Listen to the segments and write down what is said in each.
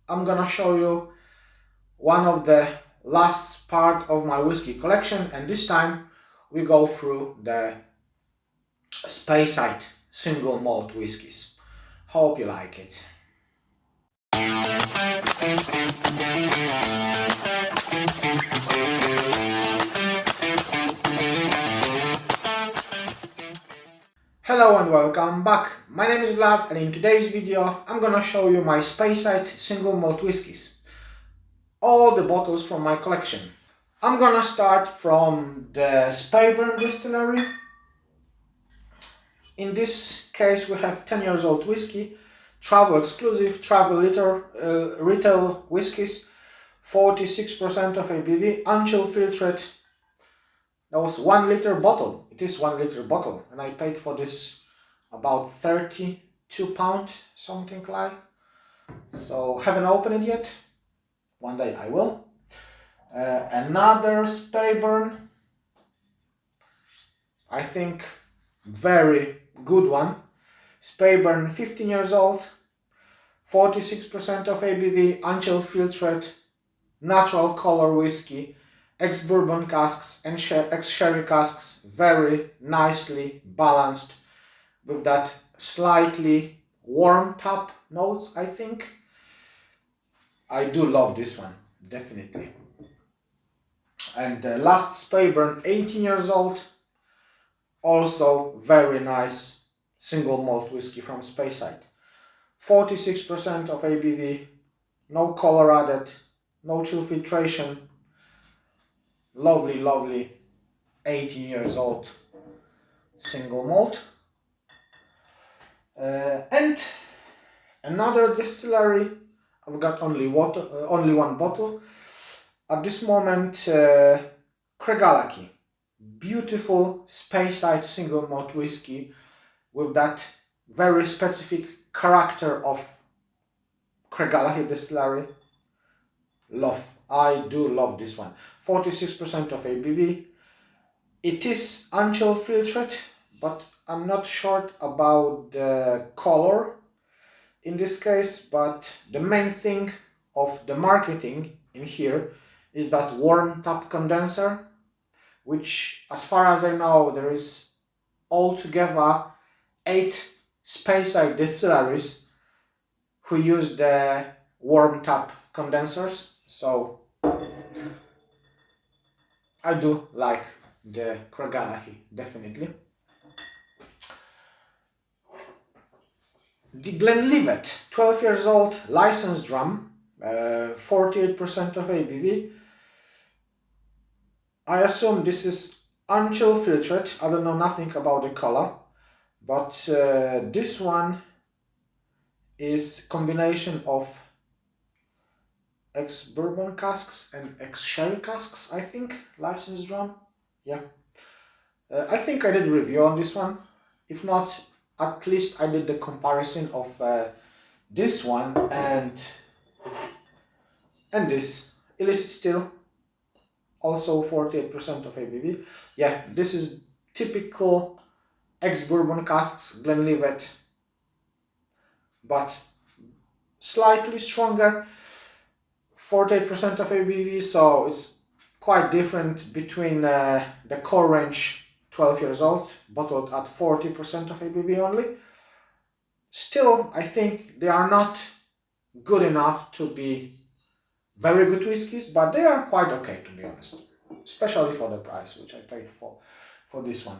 I'm gonna show you one of the last part of my whiskey collection, and this time we go through the Speyside single malt whiskies. Hope you like it. Hello and welcome back. My name is Vlad, and in today's video I'm gonna show you my Speyside single malt whiskies. All the bottles from my collection. I'm gonna start from the Speyburn distillery. In this case we have 10 years old whiskey, travel exclusive, travel retail whiskies, 46% of ABV, unchill filtered. That was 1 liter bottle. It is 1 liter bottle, and I paid for this about £32, something like. So haven't opened it yet. One day I will. Another Speyburn. I think very good one. Speyburn, 15 years old, 46% of ABV, unchill filtered, natural color whiskey, ex-bourbon casks and ex-sherry casks, very nicely balanced with that slightly warm top notes, I think. I do love this one, definitely. And the last Speyburn, 18 years old, also very nice single malt whiskey from Speyside. 46% of ABV, no color added, no chill filtration. Lovely, lovely 18 years old single malt. And another distillery. I've got only one bottle. At this moment, Craigellachie. Beautiful Speyside single malt whiskey with that very specific character of Craigellachie distillery. I do love this one. 46% of ABV. It is unchill filtered, but I'm not sure about the color in this case, but the main thing of the marketing in here is that warm top condenser, which, as far as I know, there is altogether 8 Speyside distilleries who use the warm top condensers. So I do like the Craigellachie, definitely. The Glenlivet, 12 years old, licensed rum, 48% of ABV. I assume this is unchill filtered. I don't know nothing about the color, but this one is combination of ex-bourbon casks and ex-sherry casks, I think, licensed rum. Yeah. I think I did a review on this one. If not, at least I did the comparison of this one and this. Illicit still, also 48% of ABV. Yeah, this is typical ex-bourbon casks, Glenlivet, but slightly stronger, 48% of ABV, so it's quite different between the core range, 12 years old, bottled at 40% of ABV only. Still, I think they are not good enough to be very good whiskies, but they are quite okay, to be honest, especially for the price which I paid for this one.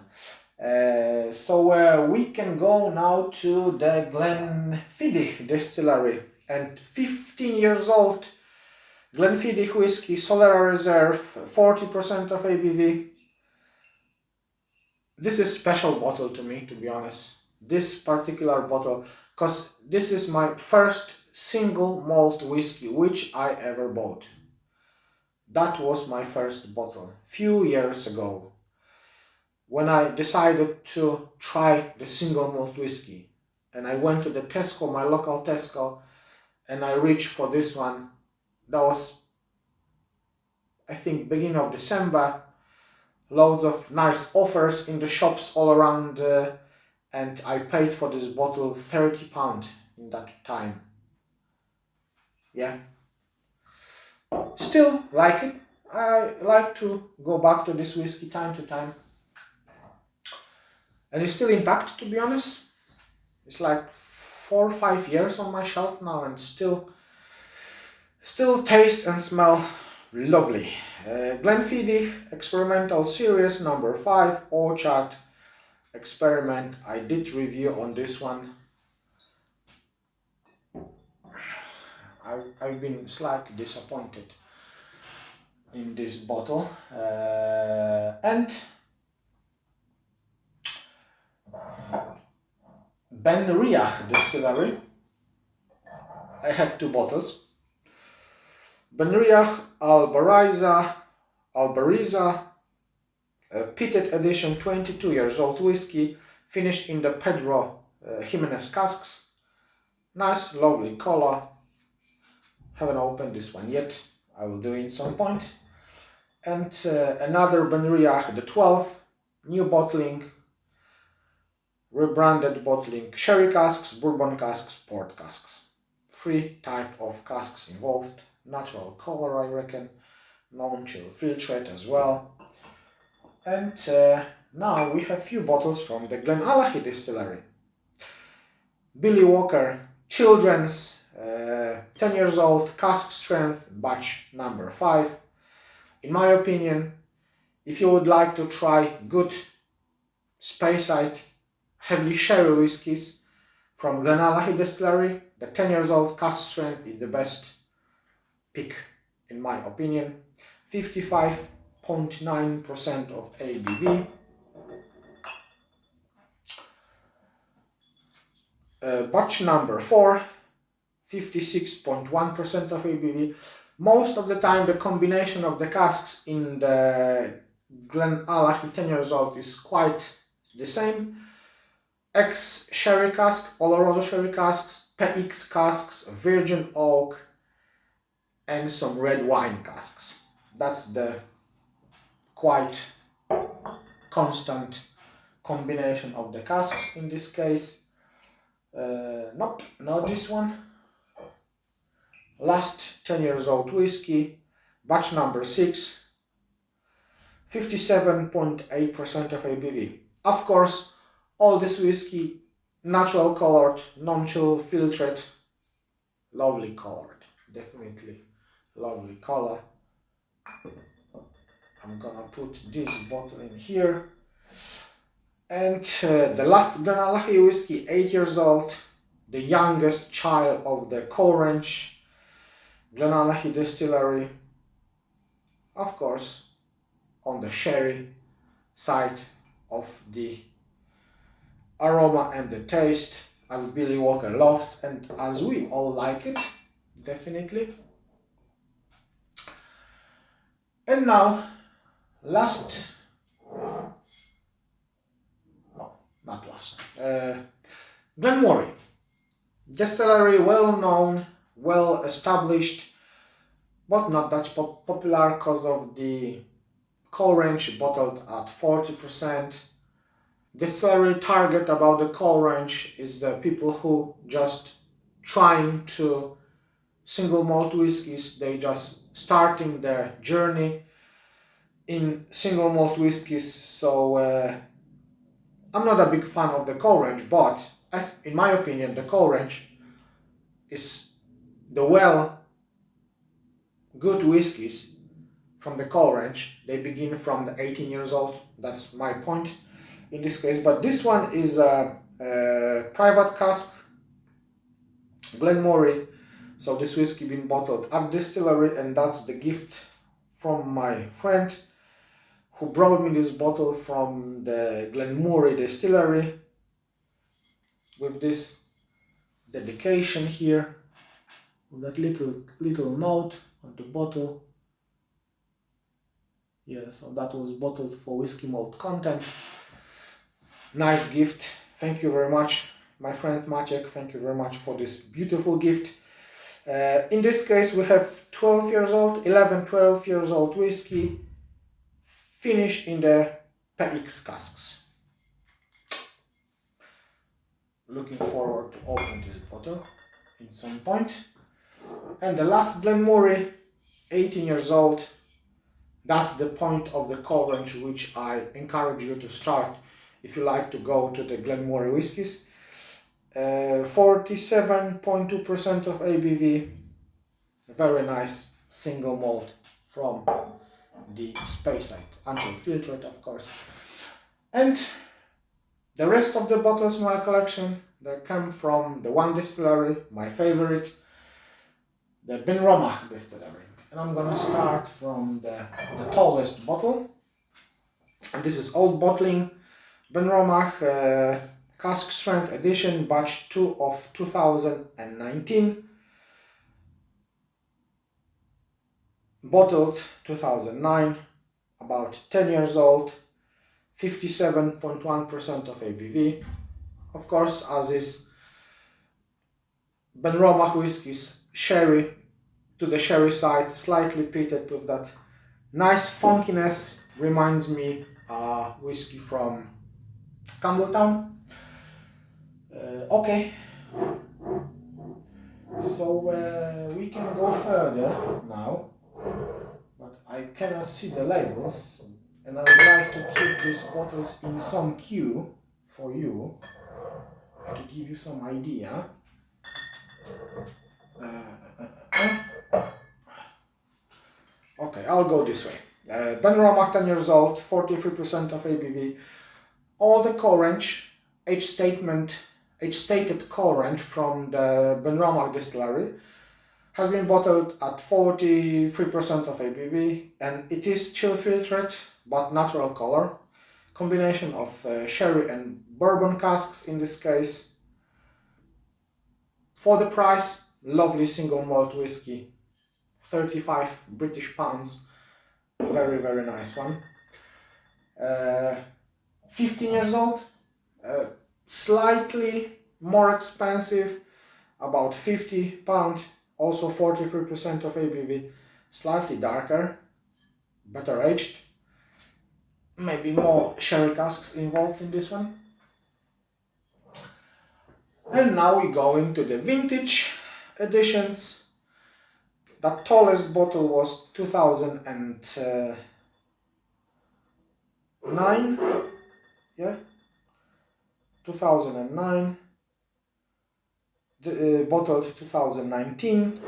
So we can go now to the Glenfiddich distillery, and 15 years old Glenfiddich whiskey, Solera Reserve, 40% of ABV. This is special bottle to me, to be honest. This particular bottle, because this is my first single malt whiskey which I ever bought. That was my first bottle, few years ago, when I decided to try the single malt whiskey. And I went to the Tesco, my local Tesco, and I reached for this one. That was, I think, beginning of December. Loads of nice offers in the shops all around, and I paid for this bottle £30 in that time. yeah, still like it. I like to go back to this whiskey time to time, and it's still intact, to be honest. It's like 4 or 5 years on my shelf now, and still taste and smell lovely. Glenfiddich Experimental Series number 5 Orchard Experiment. I did review on this one. I've been slightly disappointed in this bottle, and Benria Distillery. I have 2 bottles. Benria Albariza Pitted Edition 22 years old whiskey, finished in the Pedro Jimenez casks. Nice, lovely color. Haven't opened this one yet. I will do it at some point. And another Benria, the 12, new bottling, rebranded bottling, sherry casks, bourbon casks, port casks. 3 type of casks involved. Natural color, I reckon. Non-chill filtrate as well. And now we have few bottles from the Glenallachie Distillery. Billy Walker Children's 10 years old, cask strength, batch number 5. In my opinion, if you would like to try good Speyside heavily sherry whiskies from Glenallachie Distillery, the 10 years old cask strength is the best pick in my opinion. 55.9% of ABV. Batch number 4, 56.1% of ABV. Most of the time the combination of the casks in the Glenallachie 10 years old is quite the same. X sherry cask, Oloroso sherry casks, PX casks, virgin oak, and some red wine casks. That's the quite constant combination of the casks in this case. Nope, not this one. Last 10 years old whiskey, batch number 6, 57.8% of ABV. Of course, all this whiskey, natural colored, non-chill filtered, lovely colored, definitely lovely color. I'm gonna put this bottle in here. And the last Glenallachie whiskey, 8 years old, the youngest child of the co-range Glenallachie Distillery. Of course, on the sherry side of the aroma and the taste, as Billy Walker loves and as we all like it, definitely. And now, last, no, not last, Glenmorangie Distillery, well known, well established, but not that popular because of the core range bottled at 40%. Distillery target about the core range is the people who just trying to single malt whiskies. They just starting their journey in single malt whiskies. So I'm not a big fan of the core range, but in my opinion the core range is the good whiskies from the core range. They begin from the 18 years old. That's my point in this case. But this one is a private cask, Glenmorangie. So this whiskey been bottled at distillery, and that's the gift from my friend who brought me this bottle from the Glenmorangie Distillery with this dedication here, with that little note on the bottle. Yeah, so that was bottled for whiskey malt content. Nice gift. Thank you very much, my friend Maciek. Thank you very much for this beautiful gift. In this case, we have 12 years old whiskey, finished in the PX casks. Looking forward to open this bottle in some point. And the last Glenmorangie, 18 years old. That's the point of the core range which I encourage you to start if you like to go to the Glenmorangie whiskies. 47.2% of ABV, very nice single malt from the Speyside, unfiltered of course. And the rest of the bottles in my collection, they come from the one distillery, my favorite, the Benromach distillery. And I'm gonna start from the tallest bottle. And this is old bottling, Benromach cask strength edition, batch 2 of 2019. Bottled 2009, about 10 years old, 57.1% of ABV. Of course, as is Benromach whiskies, sherry to the sherry side, slightly peated with that nice funkiness, reminds me whiskey from Campbelltown. Okay, so we can go further now, but I cannot see the labels, and I would like to keep these bottles in some queue for you to give you some idea. Okay, I'll go this way. Benromach 10 years old, 43% of ABV. All the core range, age stated core range from the Benromach distillery has been bottled at 43% of ABV, and it is chill filtered but natural color. Combination of sherry and bourbon casks in this case. For the price, lovely single malt whiskey, 35 British pounds, very, very nice one. 15 years old, slightly more expensive, about 50 pound, also 43% of ABV, slightly darker, better aged, maybe more sherry casks involved in this one. And now we go into the vintage editions. The tallest bottle was 2009, yeah, 2009, bottled 2019,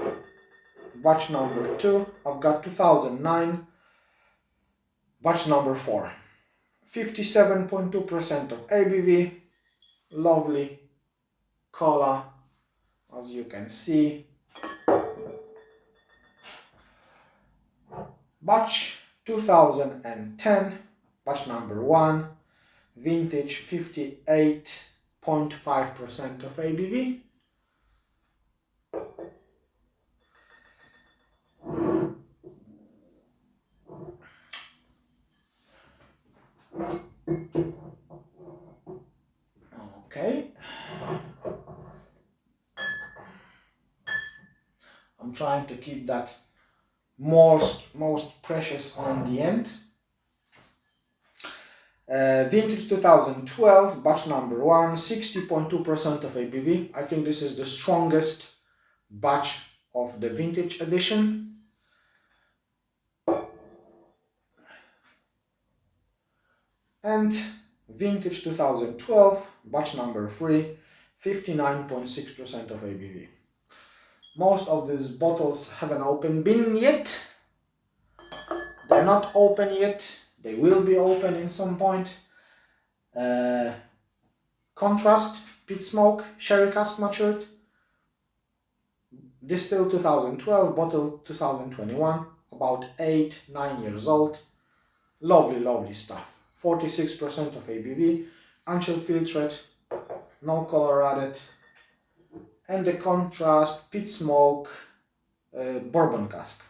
batch number 2, I've got 2009, batch number 4, 57.2% of ABV, lovely color, as you can see. Batch 2010, batch number 1, vintage, 58.5% of ABV. Okay. I'm trying to keep that most precious on the end. Vintage 2012, batch number 1, 60.2% of ABV. I think this is the strongest batch of the vintage edition. And vintage 2012, batch number 3, 59.6% of ABV. Most of these bottles haven't opened bin yet. They're not open yet. They will be open in some point. Contrast, peat smoke, sherry cask matured. Distilled 2012, bottled 2021. About 8-9 years old. Lovely, lovely stuff. 46% of ABV. Unchill filtered. No color added. And the contrast, peat smoke, bourbon cask.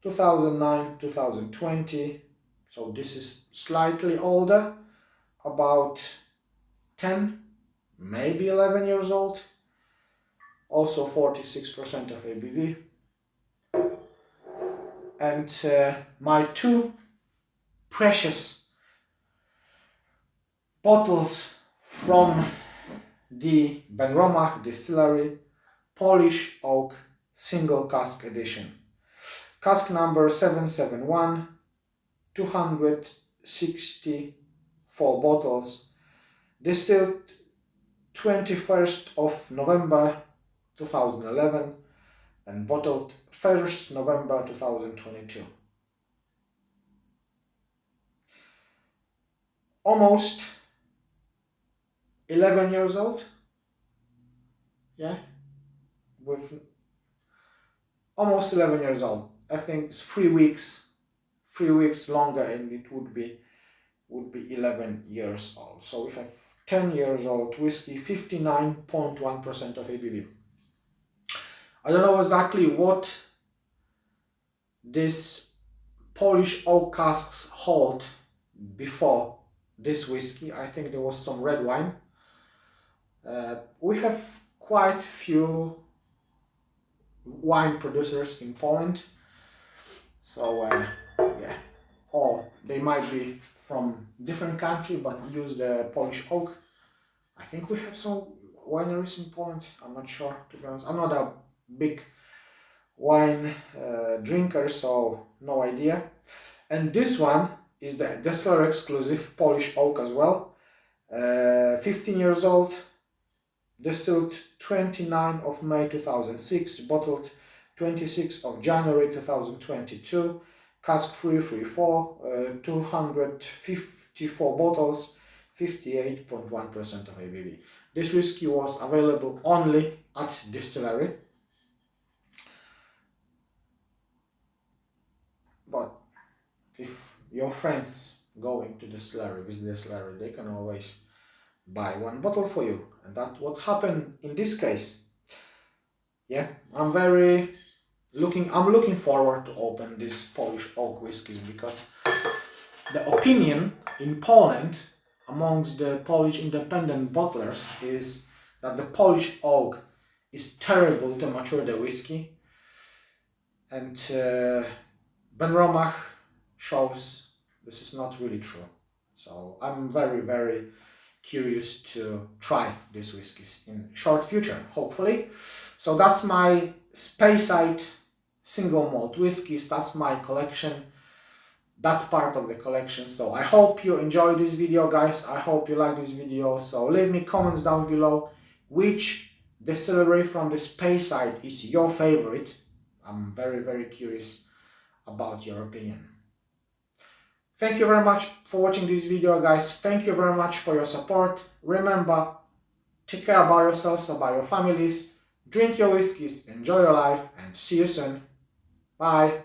2009, 2020, so this is slightly older, about 10, maybe 11 years old, also 46% of ABV. And my two precious bottles from the Benromach distillery, Polish oak single cask edition. Cask number 771, 264 bottles, distilled 21st of November 2011 and bottled 1st November 2022. Almost 11 years old, yeah, with almost 11 years old. I think it's 3 weeks longer and it would be 11 years old. So we have 10 years old whiskey, 59.1% of ABV. I don't know exactly what this Polish oak casks hold before this whiskey. I think there was some red wine. We have quite few wine producers in Poland, so yeah, or they might be from different country but use the Polish oak. I think we have some wineries in Poland. I'm not sure, to be honest. I'm not a big wine drinker, so no idea. And this one is the Distiller exclusive Polish oak as well. 15 years old, distilled 29 of May 2006, bottled 26 of January 2022, cask 334, 254 bottles, 58.1% of ABV. This whiskey was available only at distillery, but if your friends going to distillery, visit distillery, they can always buy one bottle for you, and that's what happened in this case. Yeah, I'm looking forward to open this Polish oak whiskies, because the opinion in Poland amongst the Polish independent bottlers is that the Polish oak is terrible to mature the whiskey, and Ben Romach shows this is not really true. So I'm very curious to try these whiskies in short future, hopefully. So that's my Speyside single malt whiskies. That's my collection, that part of the collection. So I hope you enjoyed this video, guys. I hope you like this video. So leave me comments down below which distillery from the Speyside is your favorite. I'm very curious about your opinion. Thank you very much for watching this video, guys. Thank you very much for your support. Remember, take care about yourselves, about your families. Drink your whiskies, enjoy your life, and see you soon. Bye.